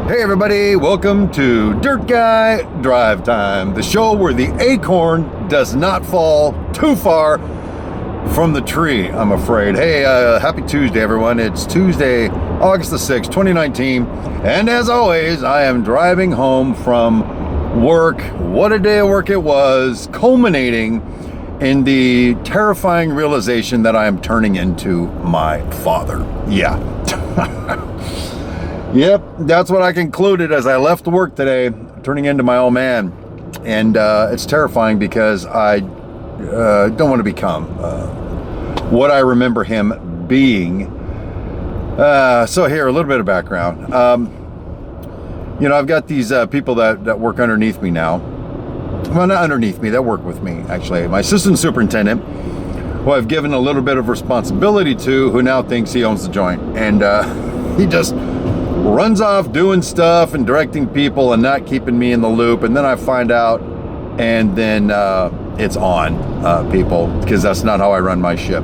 Hey everybody, welcome to Dirt Guy Drive Time, the show where the acorn does not fall too far from the tree, I'm afraid. Hey, happy Tuesday everyone. It's Tuesday, August the 6th, 2019, and as always, I am driving home from work. What a day of work it was, culminating in the terrifying realization that I am turning into my father. Yeah. Yep, that's what I concluded as I left work today, turning into my old man. And it's terrifying because I don't want to become what I remember him being. So here, a little bit of background. I've got these people that work underneath me now. Well, not underneath me, that work with me, actually. My assistant superintendent, who I've given a little bit of responsibility to, who now thinks he owns the joint. And he just runs off doing stuff and directing people and not keeping me in the loop, and then I find out, and then it's on people, because that's not how I run my ship.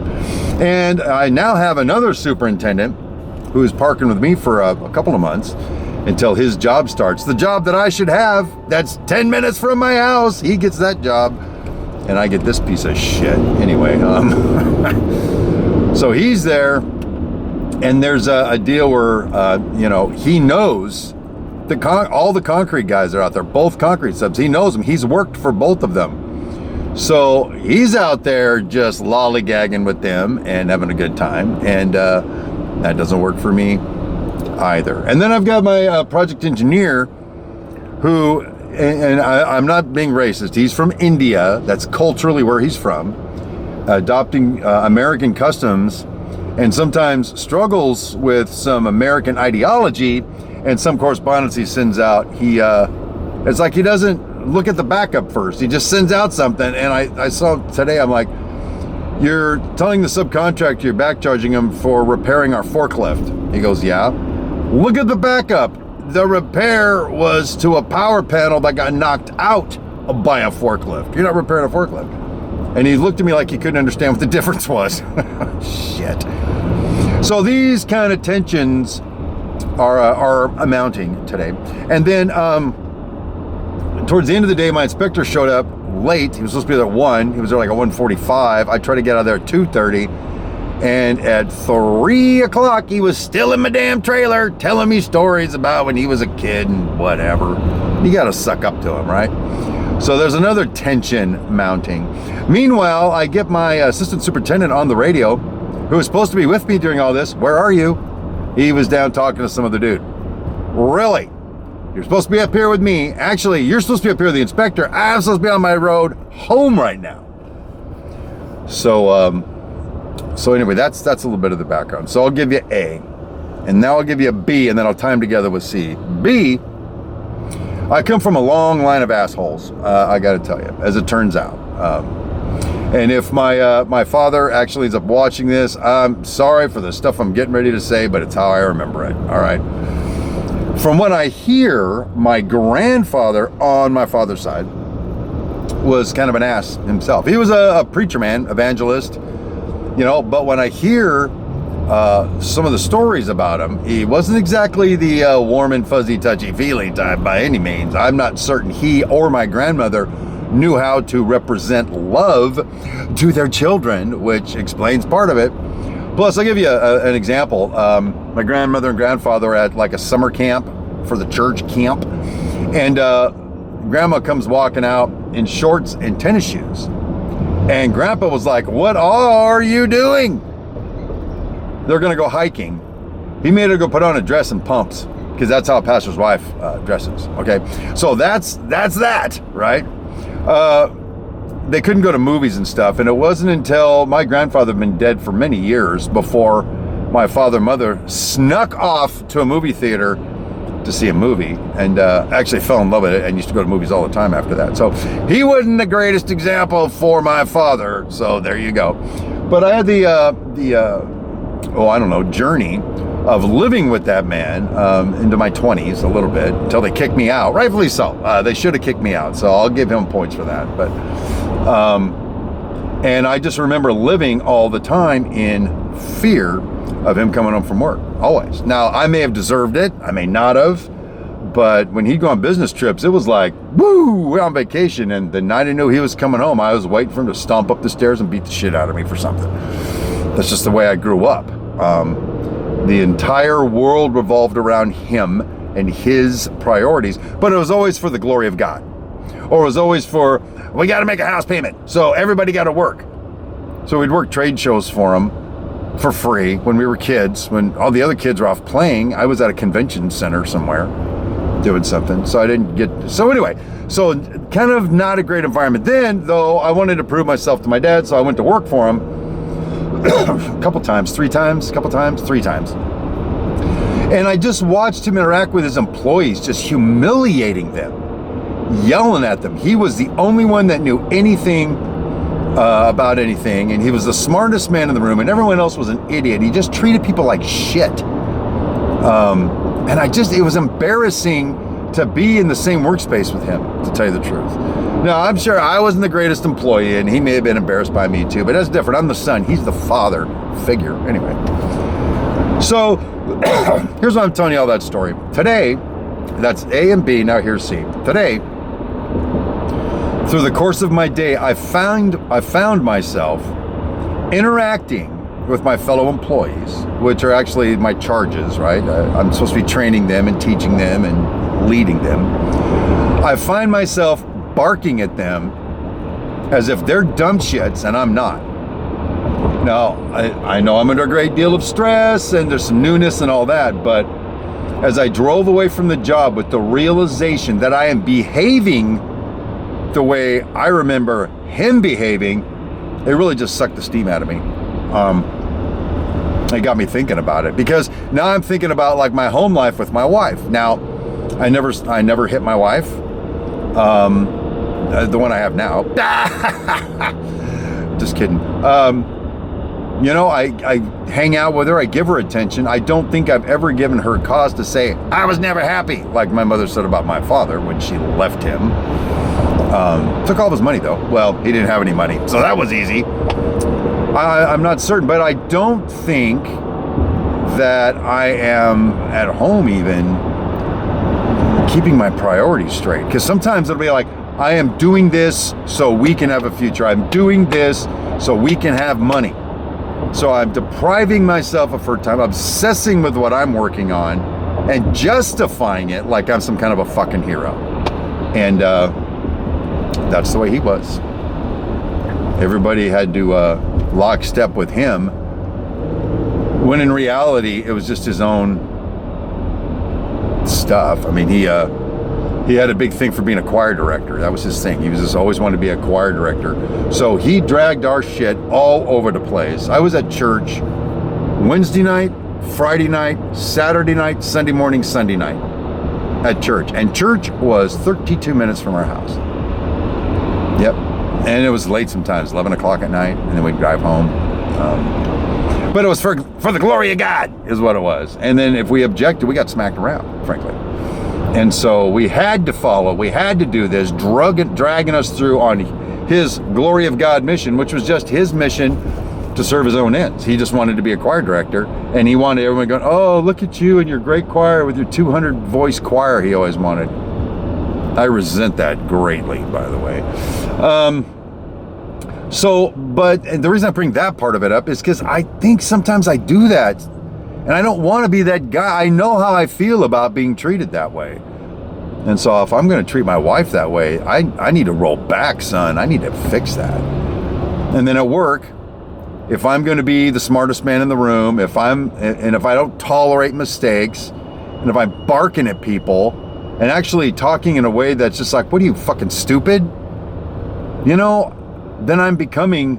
And I now have another superintendent who is parking with me for a couple of months until his job starts. The job that I should have, that's 10 minutes from my house. He gets that job, and I get this piece of shit. Anyway, so he's there. And there's a deal where, he knows all the concrete guys are out there, both concrete subs. He knows them. He's worked for both of them. So he's out there just lollygagging with them and having a good time. And that doesn't work for me either. And then I've got my project engineer who, and I'm not being racist, he's from India. That's culturally where he's from, adopting American customs, and sometimes struggles with some American ideology and some correspondence he sends out. It's like he doesn't look at the backup first. He just sends out something. And I saw today, I'm like, you're telling the subcontractor you're back charging him for repairing our forklift. He goes, yeah. Look at the backup. The repair was to a power panel that got knocked out by a forklift. You're not repairing a forklift. And he looked at me like he couldn't understand what the difference was. Shit. So these kind of tensions are amounting today. And then towards the end of the day, my inspector showed up late. He was supposed to be there at 1. He was there like at 1:45. I tried to get out of there at 2:30. And at 3 o'clock, he was still in my damn trailer telling me stories about when he was a kid and whatever. You got to suck up to him, right? So there's another tension mounting. Meanwhile, I get my assistant superintendent on the radio, who was supposed to be with me during all this. Where are you? He was down talking to some other dude. Really? You're supposed to be up here with me. Actually, you're supposed to be up here with the inspector. I'm supposed to be on my road home right now. So anyway, that's a little bit of the background. So I'll give you A, and now I'll give you a B, and then I'll tie them together with C. B, I come from a long line of assholes, I got to tell you, as it turns out. And if my father actually ends up watching this, I'm sorry for the stuff I'm getting ready to say, but it's how I remember it. All right. From what I hear, my grandfather on my father's side was kind of an ass himself. He was a preacher man, evangelist, but when I hear some of the stories about him, he wasn't exactly the warm and fuzzy, touchy-feely type by any means. I'm not certain he or my grandmother knew how to represent love to their children, which explains part of it. Plus, I'll give you an example. My grandmother and grandfather were at like a summer camp for the church camp, and grandma comes walking out in shorts and tennis shoes, and grandpa was like, "What are you doing?" They're gonna go hiking. He made her go put on a dress and pumps, because that's how a pastor's wife dresses. Okay, so that's that, right? They couldn't go to movies and stuff, and it wasn't until my grandfather had been dead for many years before my father and mother snuck off to a movie theater to see a movie, and actually fell in love with it and used to go to movies all the time after that. So he wasn't the greatest example for my father, so there you go. But I had journey of living with that man into my 20s a little bit until they kicked me out. Rightfully so. They should have kicked me out, so I'll give him points for that. But and I just remember living all the time in fear of him coming home from work, always. Now, I may have deserved it, I may not have, But when he'd go on business trips, it was like, woo, we're on vacation. And the night I knew he was coming home, I was waiting for him to stomp up the stairs and beat the shit out of me for something. That's just the way I grew up. The entire world revolved around him and his priorities, but it was always for the glory of God. Or it was always for, we got to make a house payment, so everybody got to work. So we'd work trade shows for him for free when we were kids. When all the other kids were off playing, I was at a convention center somewhere doing something, so I didn't get. So anyway, so kind of not a great environment. Then, though, I wanted to prove myself to my dad, so I went to work for him a couple times, three times. And I just watched him interact with his employees, just humiliating them, yelling at them. He was the only one that knew anything about anything, and he was the smartest man in the room, and everyone else was an idiot. He just treated people like shit. And it was embarrassing to be in the same workspace with him, to tell you the truth. Now, I'm sure I wasn't the greatest employee, and he may have been embarrassed by me too, but that's different. I'm the son. He's the father figure. Anyway. So, here's why I'm telling you all that story. Today, that's A and B, now here's C. Today, through the course of my day, I found myself interacting with my fellow employees, which are actually my charges, right? I'm supposed to be training them and teaching them and leading them. I find myself barking at them as if they're dumb shits and I'm not. Now, I know I'm under a great deal of stress and there's some newness and all that, but as I drove away from the job with the realization that I am behaving the way I remember him behaving, it really just sucked the steam out of me. It got me thinking about it, because now I'm thinking about like my home life with my wife. Now, I never hit my wife, the one I have now. Just kidding. I hang out with her. I give her attention. I don't think I've ever given her cause to say I was never happy, like my mother said about my father when she left him. Took all of his money though. Well, he didn't have any money, so that was easy. I'm not certain, but I don't think that I am at home even keeping my priorities straight. Because sometimes it'll be like, I am doing this so we can have a future. I'm doing this so we can have money. So I'm depriving myself of her time, obsessing with what I'm working on, and justifying it like I'm some kind of a fucking hero. And that's the way he was. Everybody had to lockstep with him, when in reality it was just his own stuff. I mean, he had a big thing for being a choir director. That was his thing. He was just always wanted to be a choir director. So he dragged our shit all over the place. I was at church Wednesday night, Friday night, Saturday night, Sunday morning, Sunday night at church. And church was 32 minutes from our house. Yep. And it was late sometimes, 11 o'clock at night, and then we'd drive home. But it was for the glory of God, is what it was. And then if we objected, we got smacked around, frankly. And so we had to follow, we had to do this, dragging us through on his glory of God mission, which was just his mission to serve his own ends. He just wanted to be a choir director, and he wanted everyone going, oh, look at you and your great choir with your 200 voice choir he always wanted. I resent that greatly, by the way. But the reason I bring that part of it up is because I think sometimes I do that, and I don't want to be that guy. I know how I feel about being treated that way. And so if I'm going to treat my wife that way, I need to roll back, son. I need to fix that. And then at work, if I'm going to be the smartest man in the room, if I don't tolerate mistakes, and if I'm barking at people, and actually talking in a way that's just like, what are you, fucking stupid? You know, then I'm becoming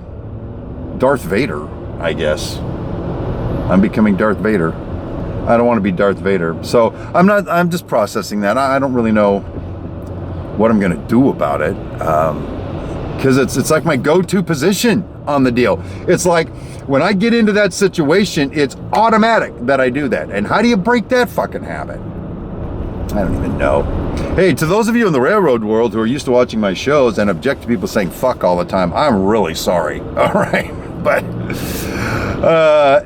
Darth Vader, I guess. I'm becoming Darth Vader. I don't want to be Darth Vader. So I'm just processing that. I don't really know what I'm going to do about it. Because it's like my go-to position on the deal. It's like when I get into that situation, it's automatic that I do that. And how do you break that fucking habit? I don't even know. Hey, to those of you in the railroad world who are used to watching my shows and object to people saying fuck all the time, I'm really sorry. All right. But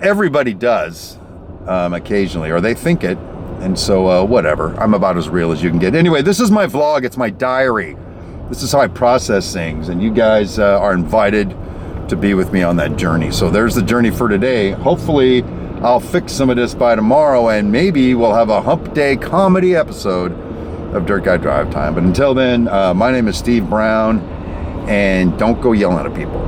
everybody does occasionally, or they think it. And so, whatever. I'm about as real as you can get. Anyway, this is my vlog. It's my diary. This is how I process things. And you guys are invited to be with me on that journey. So there's the journey for today. Hopefully, I'll fix some of this by tomorrow, and maybe we'll have a hump day comedy episode of Dirt Guy Drive Time. But until then, my name is Steve Brown, and don't go yelling at people.